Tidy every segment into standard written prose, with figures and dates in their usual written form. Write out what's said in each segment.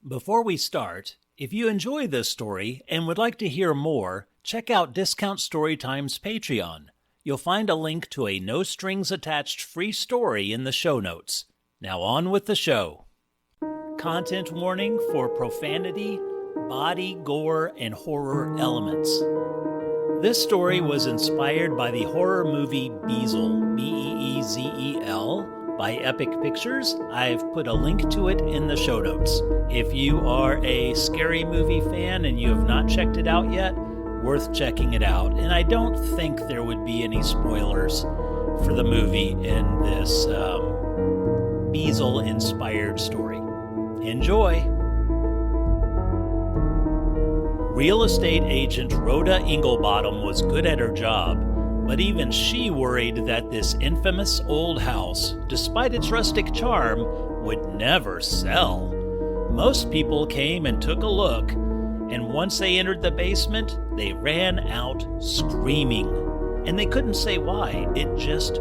Before we start, if you enjoy this story and would like to hear more, check out Discount Storytime's Patreon. You'll find a link to a no-strings-attached free story in the show notes. Now on with the show. Content warning for profanity, body, gore, and horror elements. This story was inspired by the horror movie Beezel, B-E-E-Z-E-L, by Epic Pictures. I've put a link to it in the show notes. If you are a scary movie fan and you have not checked it out yet, worth checking it out. And I don't think there would be any spoilers for the movie in this Beezel-inspired story. Enjoy! Real estate agent Rhoda Inglebottom was good at her job, but even she worried that this infamous old house, despite its rustic charm, would never sell. Most people came and took a look, and once they entered the basement, they ran out screaming. And they couldn't say why, it just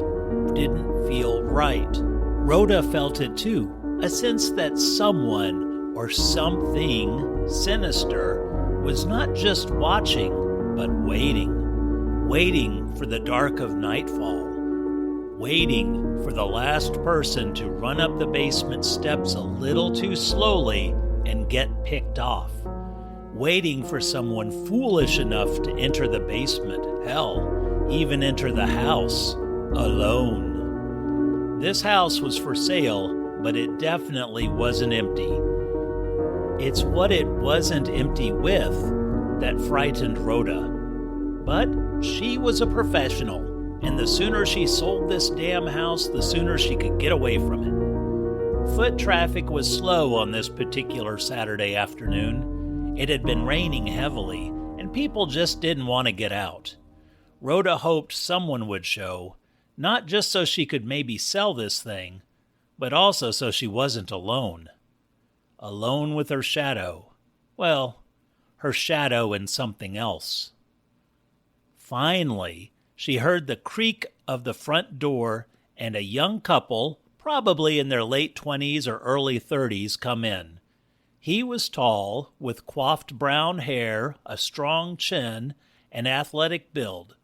didn't feel right. Rhoda felt it too, a sense that someone or something sinister was not just watching, but waiting for the dark of nightfall, waiting for the last person to run up the basement steps a little too slowly and get picked off, waiting for someone foolish enough to enter the basement, hell, even enter the house alone. This house was for sale, but it definitely wasn't empty. It's what it wasn't empty with that frightened Rhoda. But she was a professional, and the sooner she sold this damn house, the sooner she could get away from it. Foot traffic was slow on this particular Saturday afternoon. It had been raining heavily, and people just didn't want to get out. Rhoda hoped someone would show, not just so she could maybe sell this thing, but also so she wasn't alone. Alone with her shadow. Well, her shadow and something else. Finally, she heard the creak of the front door and a young couple, probably in their late 20s or early 30s, come in. He was tall, with coiffed brown hair, a strong chin, and athletic build.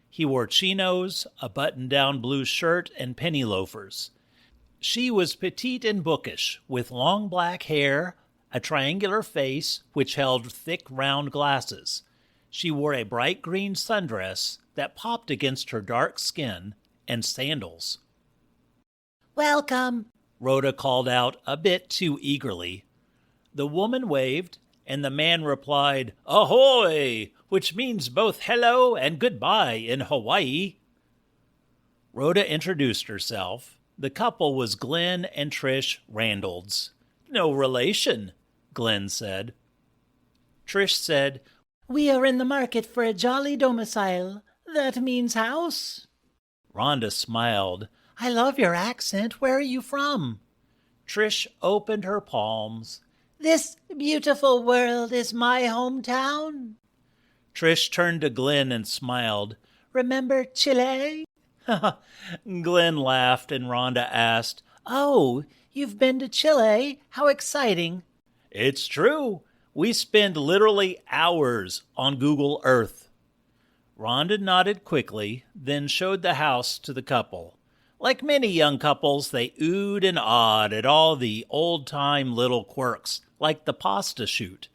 He wore chinos, a button-down blue shirt, and penny loafers. She was petite and bookish, with long black hair, a triangular face which held thick round glasses. She wore a bright green sundress that popped against her dark skin, and sandals. "Welcome," Rhoda called out a bit too eagerly. The woman waved, and the man replied, "Ahoy!" which means both hello and goodbye in Hawaii. Rhoda introduced herself. The couple was Glenn and Trish Randalls. "No relation," Glenn said. Trish said, "We are in the market for a jolly domicile. That means house." Rhonda smiled. "I love your accent. Where are you from?" Trish opened her palms. "This beautiful world is my hometown." Trish turned to Glenn and smiled. "Remember Chile?" Glenn laughed, and Rhonda asked, "Oh, you've been to Chile? How exciting." "It's true. We spend literally hours on Google Earth." Rhonda nodded quickly, then showed the house to the couple. Like many young couples, they oohed and awed at all the old-time little quirks, like the pasta chute.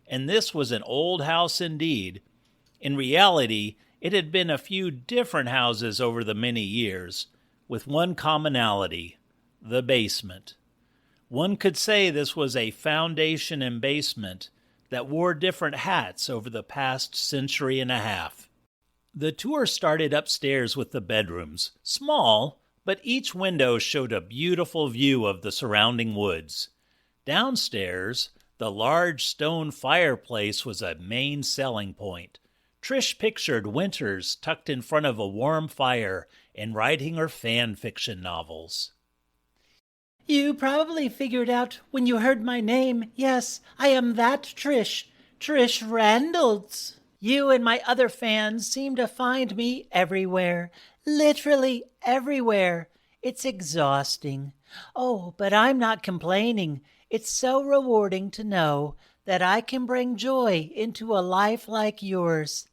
And this was an old house indeed. In reality, it had been a few different houses over the many years, with one commonality: the basement. One could say this was a foundation and basement that wore different hats over the past century and a half. The tour started upstairs with the bedrooms, small, but each window showed a beautiful view of the surrounding woods. Downstairs, the large stone fireplace was a main selling point. Trish pictured winters tucked in front of a warm fire and writing her fan fiction novels. "You probably figured out when you heard my name. Yes, I am that Trish Randalls. You and my other fans seem to find me everywhere, literally everywhere. It's exhausting. Oh, but I'm not complaining. It's so rewarding to know that I can bring joy into a life like yours.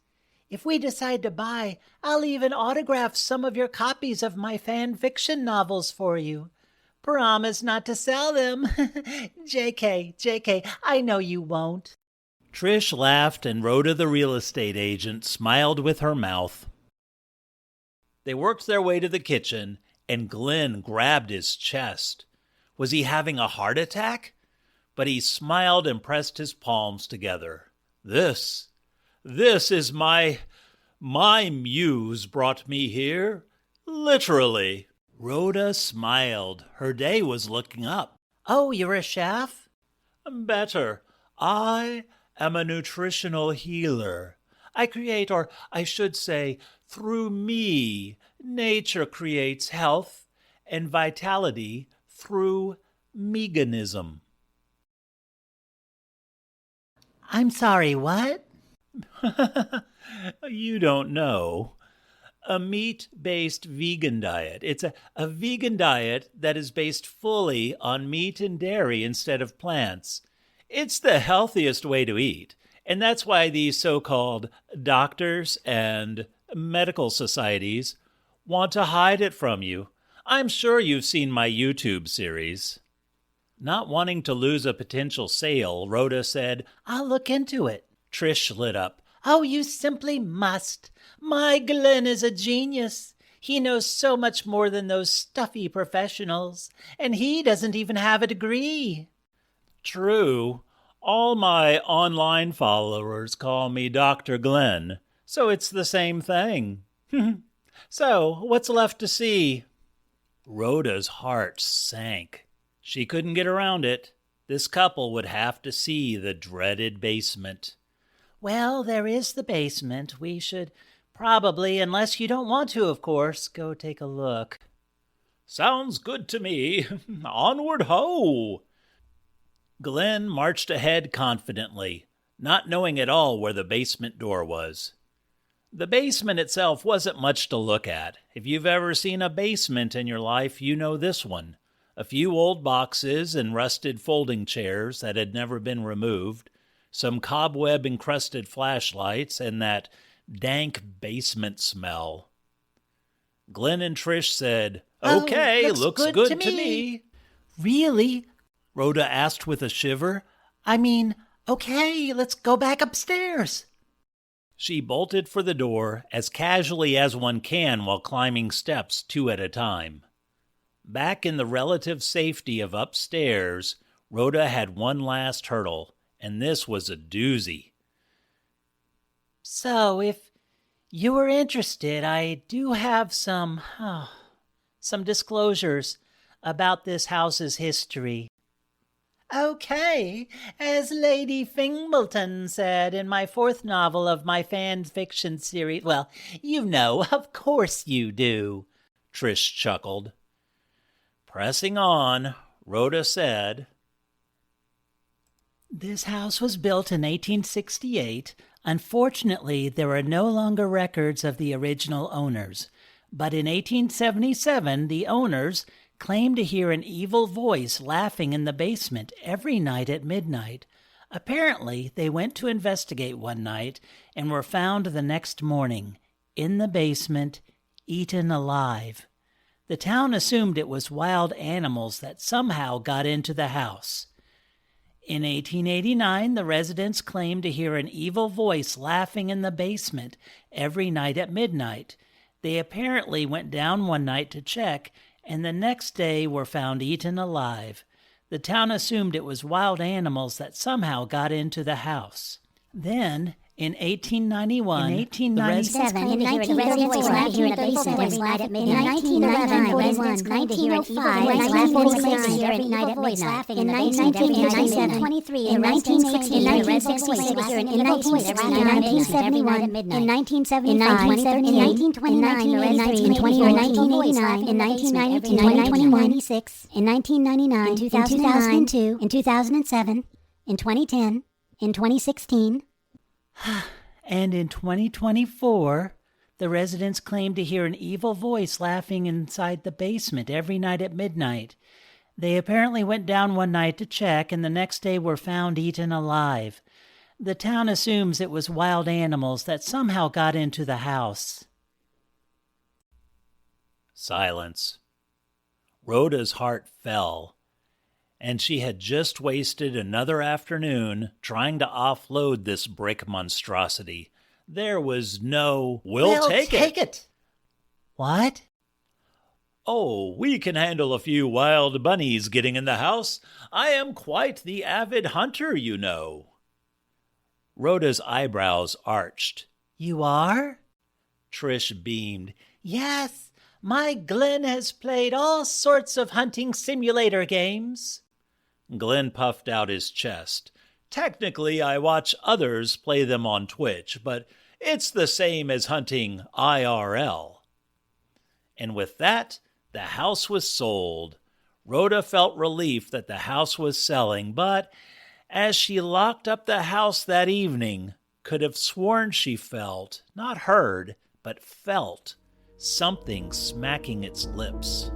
If we decide to buy, I'll even autograph some of your copies of my fan fiction novels for you. Promise not to sell them. JK, I know you won't. Trish laughed, and Rhoda, the real estate agent, smiled with her mouth. They worked their way to the kitchen, and Glenn grabbed his chest. Was he having a heart attack? But he smiled and pressed his palms together. This is my muse brought me here. Literally. Rhoda smiled. Her day was looking up. Oh, you're a chef? Better. I am a nutritional healer. I create, or I should say, through me, nature creates health and vitality through meganism. I'm sorry, what? You don't know. A meat-based vegan diet. It's a vegan diet that is based fully on meat and dairy instead of plants. It's the healthiest way to eat, and that's why these so-called doctors and medical societies want to hide it from you. I'm sure you've seen my YouTube series. Not wanting to lose a potential sale, Rhoda said, I'll look into it. Trish lit up. Oh, you simply must. My Glenn is a genius. He knows so much more than those stuffy professionals, and he doesn't even have a degree. True. All my online followers call me Dr. Glenn, so it's the same thing. So, what's left to see? Rhoda's heart sank. She couldn't get around it. This couple would have to see the dreaded basement. Well, there is the basement. We should probably, unless you don't want to, of course, go take a look. Sounds good to me. Onward ho! Glenn marched ahead confidently, not knowing at all where the basement door was. The basement itself wasn't much to look at. If you've ever seen a basement in your life, you know this one. A few old boxes and rusted folding chairs that had never been removed, some cobweb-encrusted flashlights, and that dank basement smell. Glenn and Trish said, Okay, looks good to me. Really? Rhoda asked with a shiver. I mean, okay, let's go back upstairs. She bolted for the door as casually as one can while climbing steps 2 at a time. Back in the relative safety of upstairs, Rhoda had one last hurdle, and this was a doozy. So, if you were interested, I do have some disclosures about this house's history. Okay, as Lady Fingleton said in my 4th novel of my fan fiction series, well, you know, of course you do, Trish chuckled. Pressing on, Rhoda said, This house was built in 1868. Unfortunately, there are no longer records of the original owners. But in 1877, the owners claimed to hear an evil voice laughing in the basement every night at midnight. Apparently, they went to investigate one night and were found the next morning, in the basement, eaten alive. The town assumed it was wild animals that somehow got into the house. In 1889, the residents claimed to hear an evil voice laughing in the basement every night at midnight. They apparently went down one night to check, and the next day were found eaten alive. The town assumed it was wild animals that somehow got into the house. Then, in 1891, in 1897, in 1934, laughing in a basement every night at midnight. In 1999, 1905, 1946, every night at midnight. In 1923, in 1960, in 1966, in 1971, in 1975, in 1929, in 1989, in 1992, in 1996, in 1999, in 2002, in 2007, in 2010, in 2016. And in 2024, the residents claimed to hear an evil voice laughing inside the basement every night at midnight. They apparently went down one night to check, and the next day were found eaten alive. The town assumes it was wild animals that somehow got into the house. Silence. Rhoda's heart fell, and she had just wasted another afternoon trying to offload this brick monstrosity. There was no, we'll take it. What? Oh, we can handle a few wild bunnies getting in the house. I am quite the avid hunter, you know. Rhoda's eyebrows arched. You are? Trish beamed. Yes, my Glenn has played all sorts of hunting simulator games. Glenn puffed out his chest. Technically, I watch others play them on Twitch, but it's the same as hunting IRL. And with that, the house was sold. Rhoda felt relief that the house was selling, but as she locked up the house that evening, could have sworn she felt, not heard, but felt, something smacking its lips.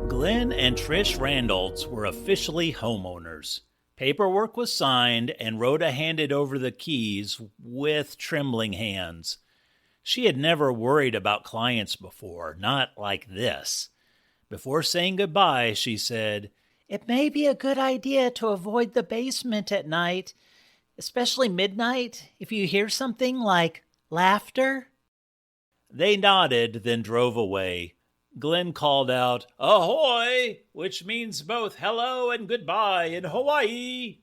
Glenn and Trish Randolph were officially homeowners. Paperwork was signed, and Rhoda handed over the keys with trembling hands. She had never worried about clients before, not like this. Before saying goodbye, she said, It may be a good idea to avoid the basement at night, especially midnight, if you hear something like laughter. They nodded, then drove away. Glenn called out, "Ahoy!" which means both hello and goodbye in Hawaii.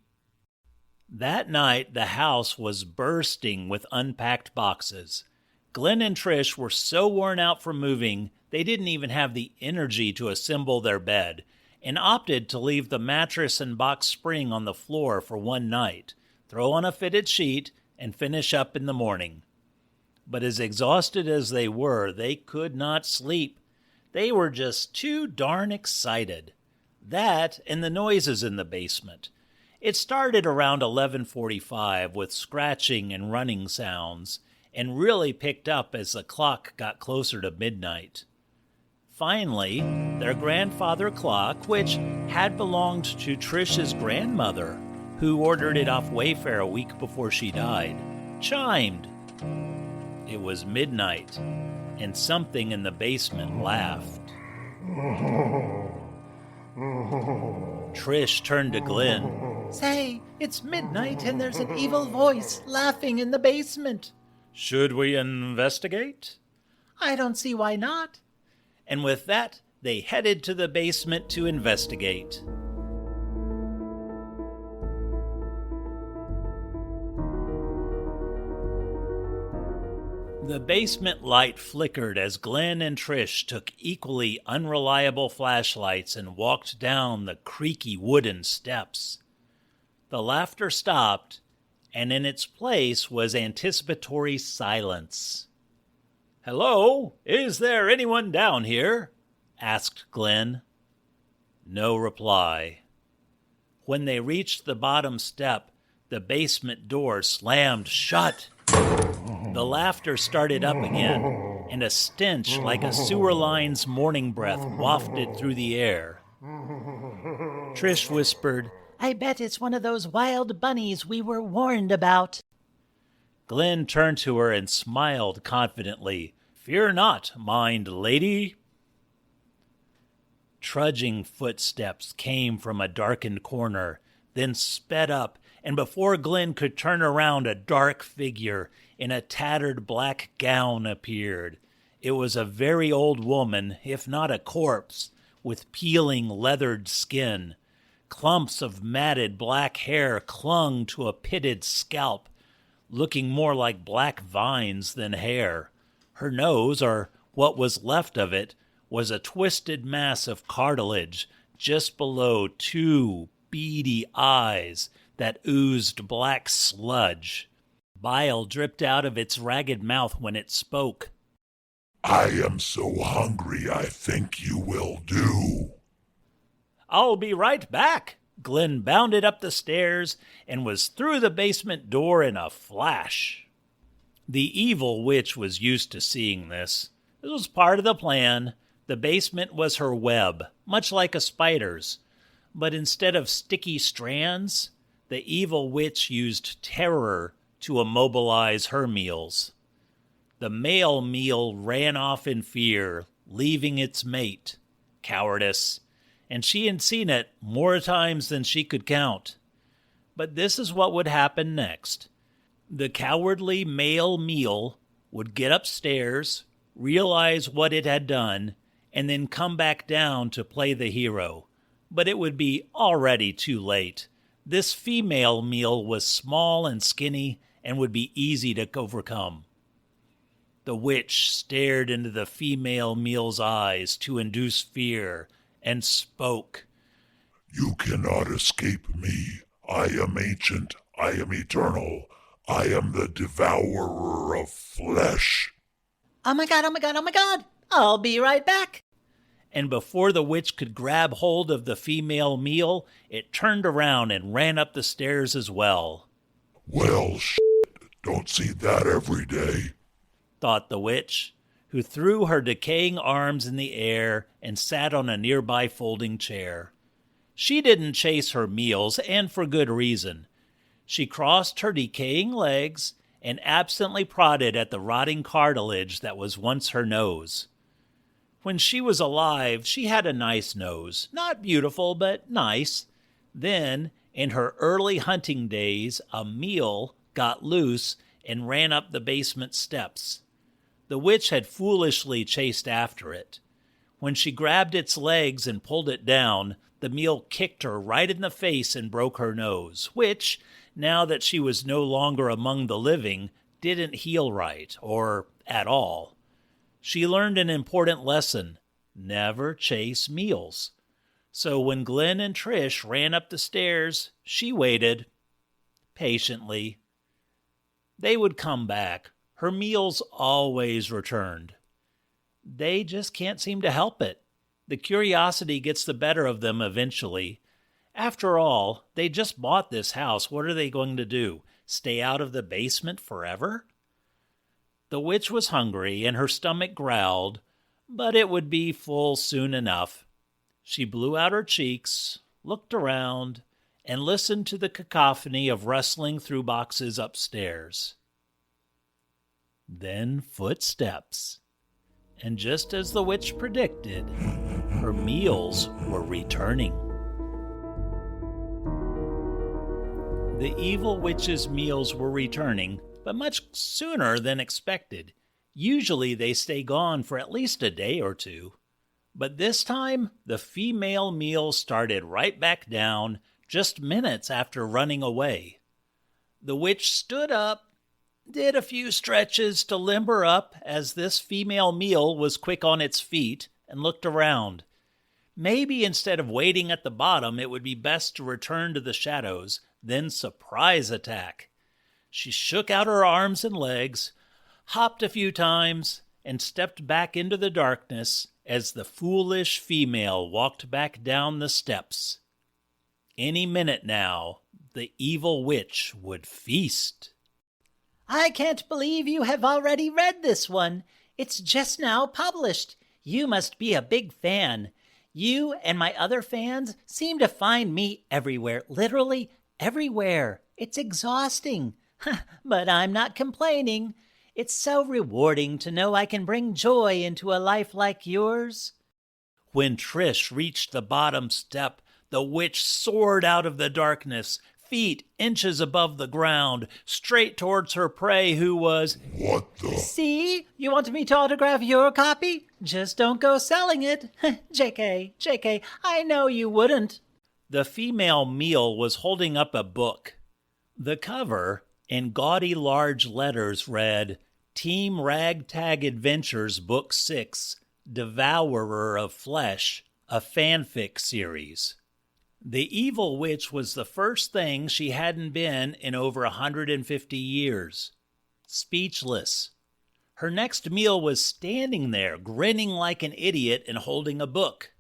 That night, the house was bursting with unpacked boxes. Glenn and Trish were so worn out from moving, they didn't even have the energy to assemble their bed, and opted to leave the mattress and box spring on the floor for one night, throw on a fitted sheet, and finish up in the morning. But as exhausted as they were, they could not sleep. They were just too darn excited. That and the noises in the basement. It started around 11:45 with scratching and running sounds, and really picked up as the clock got closer to midnight. Finally, their grandfather clock, which had belonged to Trish's grandmother, who ordered it off Wayfair a week before she died, chimed. It was midnight, and something in the basement laughed. Trish turned to Glenn. Say, it's midnight and there's an evil voice laughing in the basement. Should we investigate? I don't see why not. And with that, they headed to the basement to investigate. The basement light flickered as Glenn and Trish took equally unreliable flashlights and walked down the creaky wooden steps. The laughter stopped, and in its place was anticipatory silence. "Hello, is there anyone down here?" asked Glenn. No reply. When they reached the bottom step, the basement door slammed shut. The laughter started up again, and a stench like a sewer line's morning breath wafted through the air. Trish whispered, I bet it's one of those wild bunnies we were warned about. Glenn turned to her and smiled confidently. "Fear not, mind lady." Trudging footsteps came from a darkened corner, then sped up, and before Glenn could turn around, a dark figure in a tattered black gown appeared. It was a very old woman, if not a corpse, with peeling leathered skin. Clumps of matted black hair clung to a pitted scalp, looking more like black vines than hair. Her nose, or what was left of it, was a twisted mass of cartilage just below two beady eyes that oozed black sludge. Bile dripped out of its ragged mouth when it spoke. "I am so hungry, I think you will do." "I'll be right back." Glenn bounded up the stairs and was through the basement door in a flash. The evil witch was used to seeing this. This was part of the plan. The basement was her web, much like a spider's. But instead of sticky strands, the evil witch used terror to immobilize her meals. The male meal ran off in fear, leaving its mate. Cowardice. And she had seen it more times than she could count. But this is what would happen next. The cowardly male meal would get upstairs, realize what it had done, and then come back down to play the hero. But it would be already too late. This female meal was small and skinny and would be easy to overcome. The witch stared into the female meal's eyes to induce fear and spoke. You cannot escape me. I am ancient. I am eternal. I am the devourer of flesh. Oh my god, oh my god, oh my god! I'll be right back! And before the witch could grab hold of the female meal, it turned around and ran up the stairs as well. Well, don't see that every day, thought the witch, who threw her decaying arms in the air and sat on a nearby folding chair. She didn't chase her meals, and for good reason. She crossed her decaying legs and absently prodded at the rotting cartilage that was once her nose. When she was alive, she had a nice nose. Not beautiful, but nice. Then, in her early hunting days, a meal got loose and ran up the basement steps. The witch had foolishly chased after it. When she grabbed its legs and pulled it down, the meal kicked her right in the face and broke her nose, which, now that she was no longer among the living, didn't heal right, or at all. She learned an important lesson: never chase meals. So when Glenn and Trish ran up the stairs, she waited patiently. They would come back. Her meals always returned. They just can't seem to help it. The curiosity gets the better of them eventually. After all, they just bought this house. What are they going to do? Stay out of the basement forever? The witch was hungry and her stomach growled, but it would be full soon enough. She blew out her cheeks, looked around, and listened to the cacophony of rustling through boxes upstairs. Then footsteps. And just as the witch predicted, her meals were returning. The evil witch's meals were returning, but much sooner than expected. Usually they stay gone for at least a day or two. But this time, the female meal started right back down just minutes after running away. The witch stood up, did a few stretches to limber up as this female meal was quick on its feet, and looked around. Maybe instead of waiting at the bottom, it would be best to return to the shadows, then surprise attack. She shook out her arms and legs, hopped a few times, and stepped back into the darkness as the foolish female walked back down the steps. Any minute now, the evil witch would feast. I can't believe you have already read this one. It's just now published. You must be a big fan. You and my other fans seem to find me everywhere, literally everywhere. It's exhausting, but I'm not complaining. It's so rewarding to know I can bring joy into a life like yours. When Trish reached the bottom step, the witch soared out of the darkness, feet inches above the ground, straight towards her prey, who was... What the... See? You want me to autograph your copy? Just don't go selling it. JK, I know you wouldn't. The female meal was holding up a book. The cover, in gaudy large letters, read, Team Ragtag Adventures Book 6, Devourer of Flesh, a fanfic series. The evil witch was the first thing she hadn't been in over 150 years. Speechless. Her next meal was standing there, grinning like an idiot and holding a book.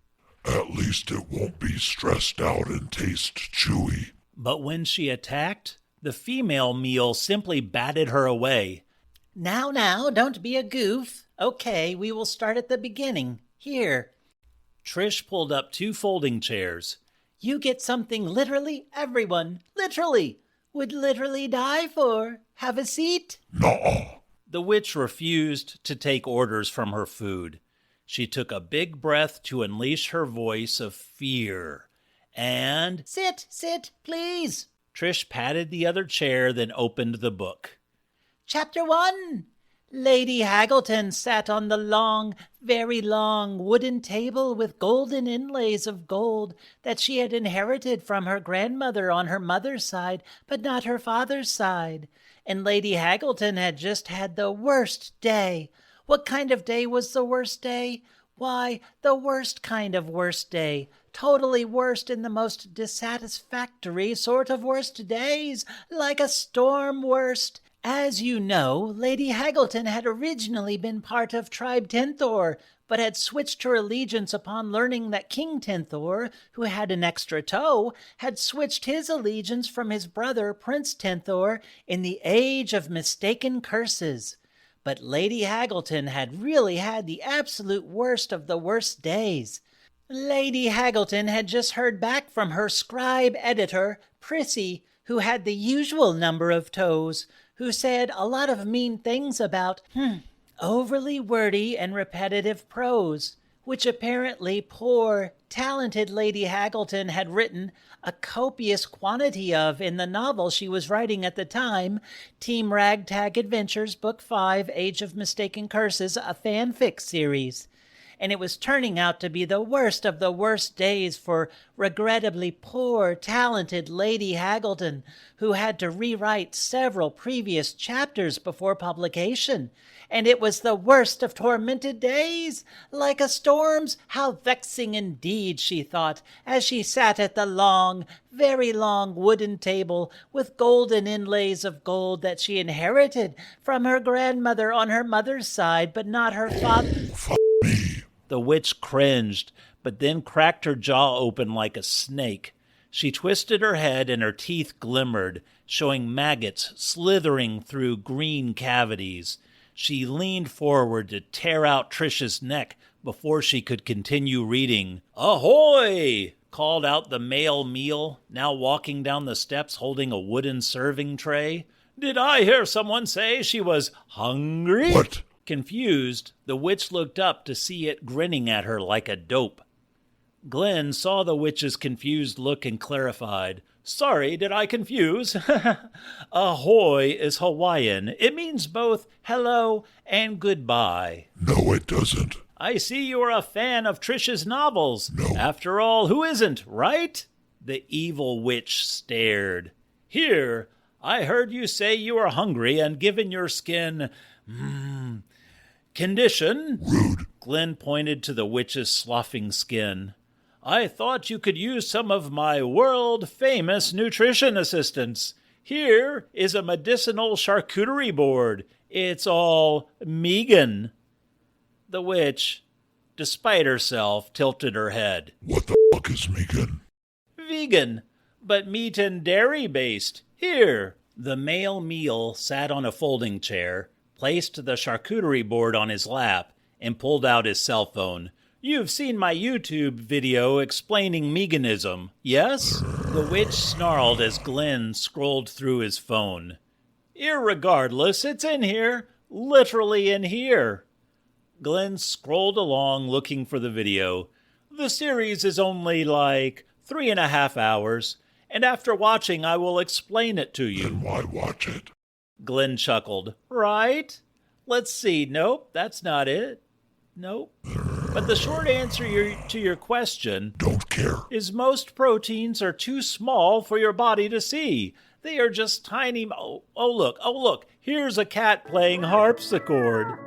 At least it won't be stressed out and taste chewy. But when she attacked, the female meal simply batted her away. Now, don't be a goof. Okay, we will start at the beginning. Here. Trish pulled up 2 folding chairs. You get something literally everyone, literally, would literally die for. Have a seat? Nuh-uh. The witch refused to take orders from her food. She took a big breath to unleash her voice of fear. And Sit, please. Trish patted the other chair, then opened the book. Chapter 1. Lady Haggleton sat on the long, very long wooden table with golden inlays of gold that she had inherited from her grandmother on her mother's side, but not her father's side. And Lady Haggleton had just had the worst day. What kind of day was the worst day? Why, the worst kind of worst day. Totally worst in the most dissatisfactory sort of worst days, like a storm worst. As you know, Lady Haggleton had originally been part of Tribe Tenthor, but had switched her allegiance upon learning that King Tenthor, who had an extra toe, had switched his allegiance from his brother Prince Tenthor in the Age of Mistaken Curses. But Lady Haggleton had really had the absolute worst of the worst days. Lady Haggleton had just heard back from her scribe editor, Prissy, who had the usual number of toes, who said a lot of mean things about overly wordy and repetitive prose, which apparently poor, talented Lady Haggleton had written a copious quantity of in the novel she was writing at the time, Team Ragtag Adventures, Book 5, Age of Mistaken Curses, a fanfic series. And it was turning out to be the worst of the worst days for regrettably poor, talented Lady Haggleton, who had to rewrite several previous chapters before publication. And it was the worst of tormented days, like a storm's. How vexing indeed, she thought, as she sat at the long, very long wooden table with golden inlays of gold that she inherited from her grandmother on her mother's side, but not her father. The witch cringed, but then cracked her jaw open like a snake. She twisted her head and her teeth glimmered, showing maggots slithering through green cavities. She leaned forward to tear out Trish's neck before she could continue reading. "Ahoy!" called out the male meal, now walking down the steps holding a wooden serving tray. "Did I hear someone say she was hungry?" What? Confused, the witch looked up to see it grinning at her like a dope. Glenn saw the witch's confused look and clarified. "Sorry, did I confuse?" Ahoy is Hawaiian. It means both hello and goodbye. No, it doesn't. I see you are a fan of Trish's novels. No. After all, who isn't, right? The evil witch stared. "Here, I heard you say you are hungry and given your skin... condition." Rude. Glenn pointed to the witch's sloughing skin. "I thought you could use some of my world-famous nutrition assistance. Here is a medicinal charcuterie board. It's all vegan." The witch, despite herself, tilted her head. What the fuck is vegan? "Vegan, but meat and dairy-based. Here." The male meal sat on a folding chair, placed the charcuterie board on his lap, and pulled out his cell phone. "You've seen my YouTube video explaining veganism, yes?" The witch snarled as Glenn scrolled through his phone. "Irregardless, it's in here. Literally in here." Glenn scrolled along looking for the video. "The series is only like 3.5 hours, and after watching I will explain it to you." Then why watch it? Glenn chuckled. "Right? Let's see. Nope, that's not it. Nope. But the short answer to your question Don't care. is most proteins are too small for your body to see. They are just tiny... Oh, look. Here's a cat playing harpsichord.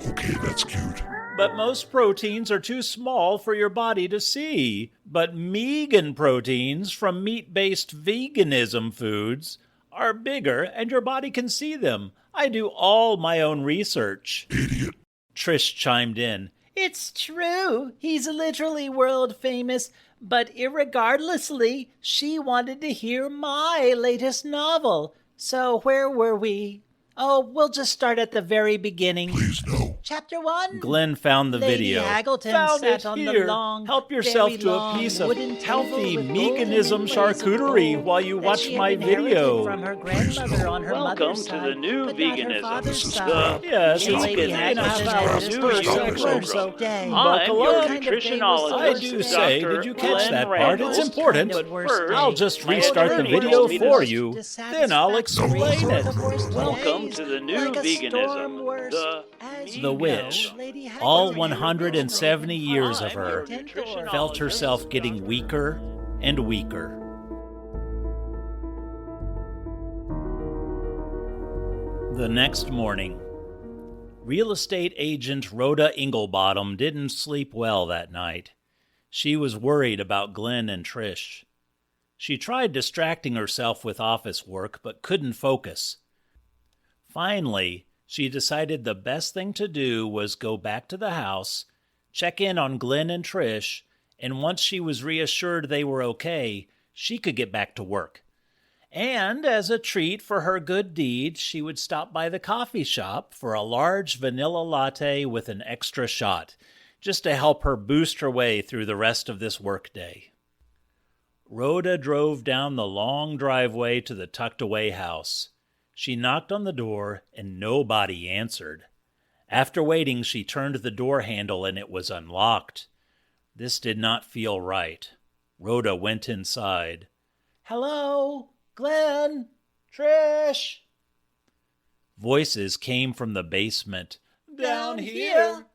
Okay, that's cute. But most proteins are too small for your body to see. But vegan proteins from meat-based veganism foods are bigger and your body can see them. I do all my own research." Idiot. Trish chimed in. It's true. He's literally world famous, but irregardlessly, she wanted to hear my latest novel. So where were we? Oh, we'll just start at the very beginning. Please no. Chapter 1. Glenn found the Lady video. Haggleton Found sat it on here. the long, Help yourself very to a long piece of wooden healthy table with mechanism golden plates of charcuterie gold while you that watch she had my inherited video. from her grandmother on her Welcome mother's to the side, new but not her veganism. father's The- side. Yes, And it's Lady been Haggleton had just new her program. worst day. Buckle I'm your up. nutritionologist. I do say, Dr. did you catch Glenn that part? Randall. It's important. But Worst first, day. I'll just my restart the attorney video wants me to- for you. Then I'll explain it. Welcome to the new veganism. The witch, all 170 years of her, felt herself getting weaker and weaker. The next morning, real estate agent Rhoda Inglebottom didn't sleep well that night. She was worried about Glenn and Trish. She tried distracting herself with office work, but couldn't focus. Finally, she decided the best thing to do was go back to the house, check in on Glenn and Trish, and once she was reassured they were okay, she could get back to work. And as a treat for her good deed, she would stop by the coffee shop for a large vanilla latte with an extra shot, just to help her boost her way through the rest of this workday. Rhoda drove down the long driveway to the tucked-away house. She knocked on the door, and nobody answered. After waiting, she turned the door handle, and it was unlocked. This did not feel right. Rhoda went inside. "Hello? Glenn? Trish?" Voices came from the basement. "Down here."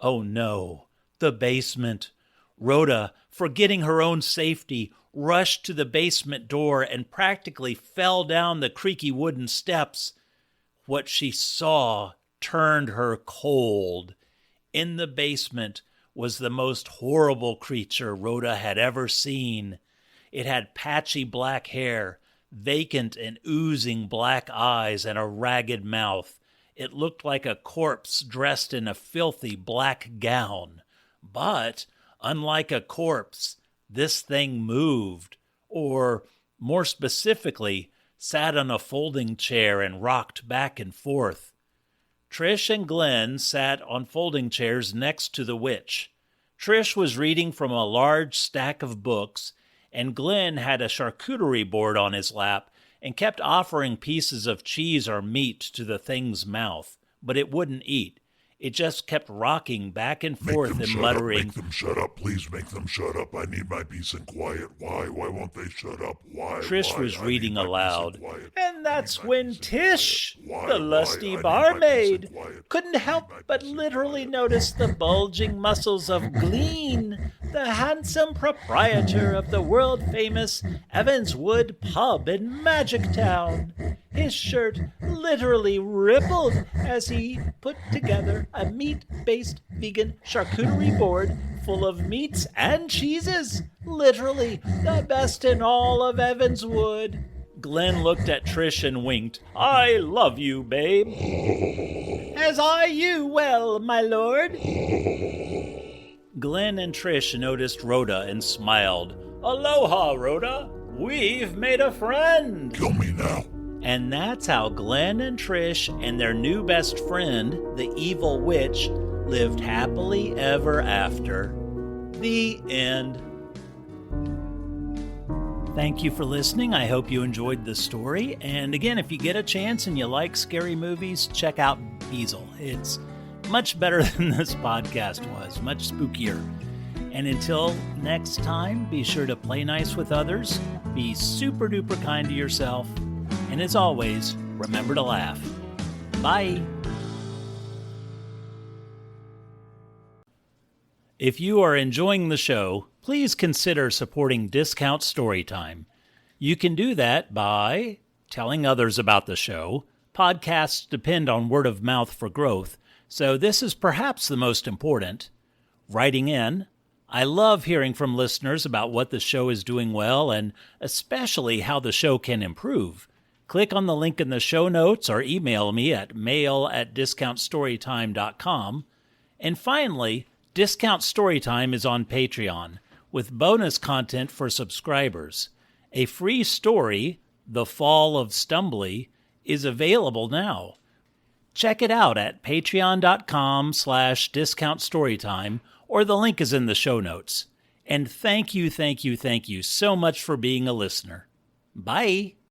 Oh no, the basement. Rhoda, forgetting her own safety, rushed to the basement door and practically fell down the creaky wooden steps. What she saw turned her cold. In the basement was the most horrible creature Rhoda had ever seen. It had patchy black hair, vacant and oozing black eyes, and a ragged mouth. It looked like a corpse dressed in a filthy black gown. But, unlike a corpse, this thing moved, or, more specifically, sat on a folding chair and rocked back and forth. Trish and Glenn sat on folding chairs next to the witch. Trish was reading from a large stack of books, and Glenn had a charcuterie board on his lap and kept offering pieces of cheese or meat to the thing's mouth, but it wouldn't eat. It just kept rocking back and forth and muttering, Make them shut up. Please make them shut up. I need my peace and quiet. Why? Why won't they shut up? Why? Trish was reading aloud. And that's when Tish, Why? the lusty I need my barmaid, peace and quiet. couldn't I need help my but peace and literally quiet. notice the bulging muscles of Gleen, the handsome proprietor of the world-famous Evanswood pub in Magic Town. His shirt literally rippled as he put together a meat-based vegan charcuterie board full of meats and cheeses. Literally the best in all of Evanswood. Glenn looked at Trish and winked. "I love you, babe." "As I you well, my lord." Glenn and Trish noticed Rhoda and smiled. "Aloha, Rhoda. We've made a friend." Kill me now. And that's how Glenn and Trish and their new best friend, the evil witch, lived happily ever after. The end. Thank you for listening. I hope you enjoyed the story. And again, if you get a chance and you like scary movies, check out Beazle. It's much better than this podcast was, much spookier. And until next time, be sure to play nice with others, be super duper kind to yourself, and as always, remember to laugh. Bye. If you are enjoying the show, please consider supporting Discount Storytime. You can do that by telling others about the show. Podcasts depend on word of mouth for growth, so this is perhaps the most important. Writing in. I love hearing from listeners about what the show is doing well and especially how the show can improve. Click on the link in the show notes or email me at mail@discountstorytime.com. And finally, Discount Storytime is on Patreon, with bonus content for subscribers. A free story, The Fall of Stumbly, is available now. Check it out at patreon.com/discountstorytime, or the link is in the show notes. And thank you so much for being a listener. Bye.